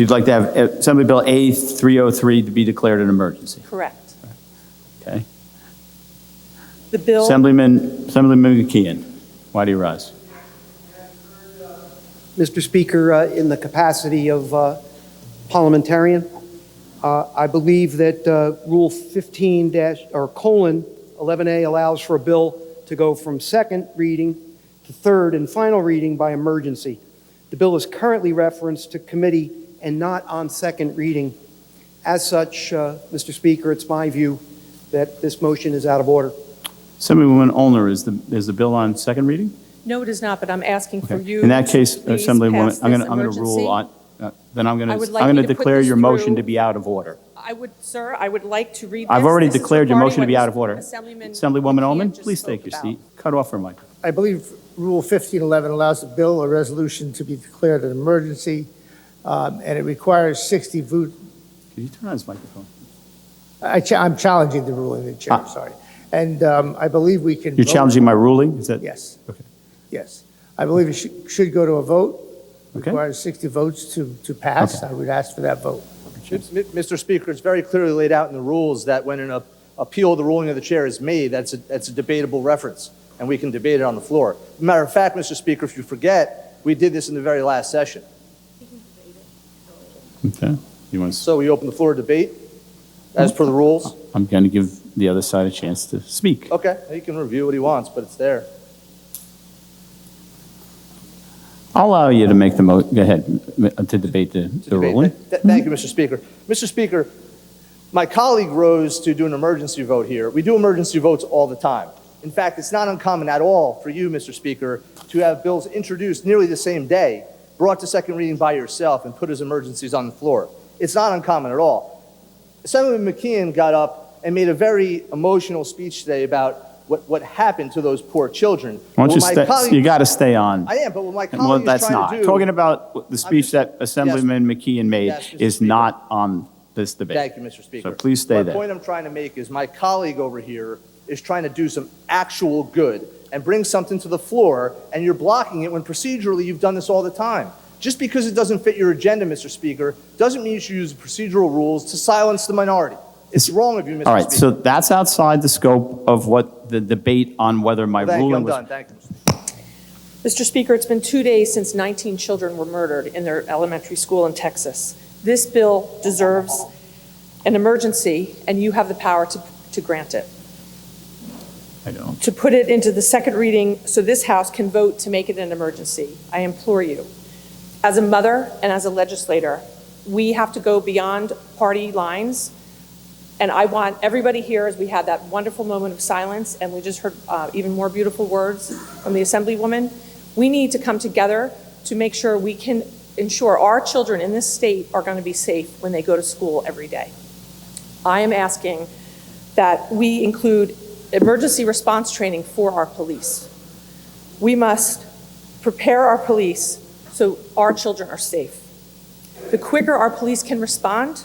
you'd like to have Assembly Bill A303 to be declared an emergency? Correct. Okay. The bill. Assemblyman McKeon, why do you rise? Mr. Speaker, in the capacity of parliamentarian, I believe that Rule 15-11A allows for a bill to go from second reading to third and final reading by emergency. The bill is currently referenced to committee and not on second reading. As such, Mr. Speaker, it's my view that this motion is out of order. Assemblywoman Eulner, is the bill on second reading? No, it is not, but I'm asking for you. In that case, to please Assemblywoman, pass I'm this going to rule emergency. on, then I'm going I would to like you to put declare this your motion through. to be out of order. Sir, I would like to read this. I've already This is declared your regarding motion to be what out of order. Assemblywoman Assemblywoman McKeon Ullman, just please spoke take your about. seat. Cut off her mic. I believe Rule 1511 allows a bill or resolution to be declared an emergency, and it requires 60 votes. Can you turn on his microphone? I'm challenging the ruling, the chair, sorry. And I believe we can You're vote. challenging my ruling? Is that? Yes. Okay. Yes. I believe it should go to a vote. Okay. Requires 60 votes to pass. Okay. I would ask for that vote. Mr. Speaker, it's very clearly laid out in the rules that when an appeal of the ruling of the chair is made, that's a debatable reference, and we can debate it on the floor. Matter of fact, Mr. Speaker, if you forget, we did this in the very last session. Okay. You want to? So we open the floor to debate, as per the rules. I'm going to give the other side a chance to speak. Okay, he can review what he wants, but it's there. I'll allow you to make the go ahead, to debate the ruling. Thank you, Mr. Speaker. Mr. Speaker, my colleague rose to do an emergency vote here. We do emergency votes all the time. In fact, it's not uncommon at all for you, Mr. Speaker, to have bills introduced nearly the same day, brought to second reading by yourself, and put as emergencies on the floor. It's not uncommon at all. Assemblyman McKeon got up and made a very emotional speech today about what happened to those poor children. Why don't you got to stay on. I am, but what my Well, colleague that's is trying not. to do... Talking about the speech that Assemblyman McKeon made Yes, Mr. is Speaker. not on this debate. Thank you, Mr. Speaker. So please stay there. The point I'm trying to make is my colleague over here is trying to do some actual good and bring something to the floor, and you're blocking it when procedurally you've done this all the time. Just because it doesn't fit your agenda, Mr. Speaker, doesn't mean you should use procedural rules to silence the minority. It's wrong of you, Mr. Speaker. All right, so that's outside the scope of what the debate on whether my ruling was. I'm done. Thank you, Mr. Speaker. Mr. Speaker, it's been 2 days since 19 children were murdered in their elementary school in Texas. This bill deserves an emergency, and you have the power to grant it. I don't. To put it into the second reading so this House can vote to make it an emergency. I implore you. As a mother and as a legislator, we have to go beyond party lines. And I want everybody here, as we had that wonderful moment of silence, and we just heard even more beautiful words from the Assemblywoman, we need to come together to make sure we can ensure our children in this state are going to be safe when they go to school every day. I am asking that we include emergency response training for our police. We must prepare our police so our children are safe. The quicker our police can respond,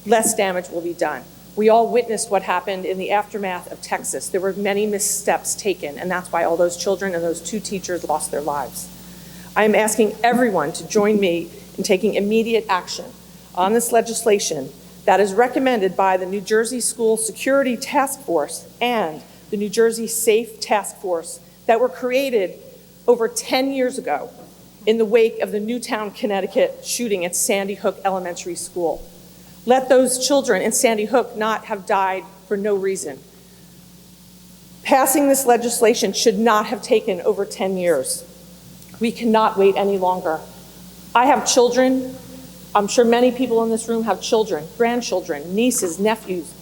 less damage will be done. We all witnessed what happened in the aftermath of Texas. There were many missteps taken, and that's why all those children and those 2 teachers lost their lives. I am asking everyone to join me in taking immediate action on this legislation that is recommended by the New Jersey School Security Task Force and the New Jersey Safe Task Force that were created over 10 years ago in the wake of the Newtown, Connecticut shooting at Sandy Hook Elementary School. Let those children in Sandy Hook not have died for no reason. Passing this legislation should not have taken over 10 years. We cannot wait any longer. I have children. I'm sure many people in this room have children, grandchildren, nieces, nephews.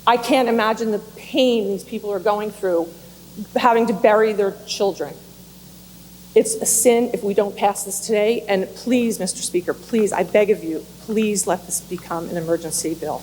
I can't imagine the pain these people are going through having to bury their children. It's a sin if we don't pass this today, and please, Mr. Speaker, please, I beg of you, please let this become an emergency bill.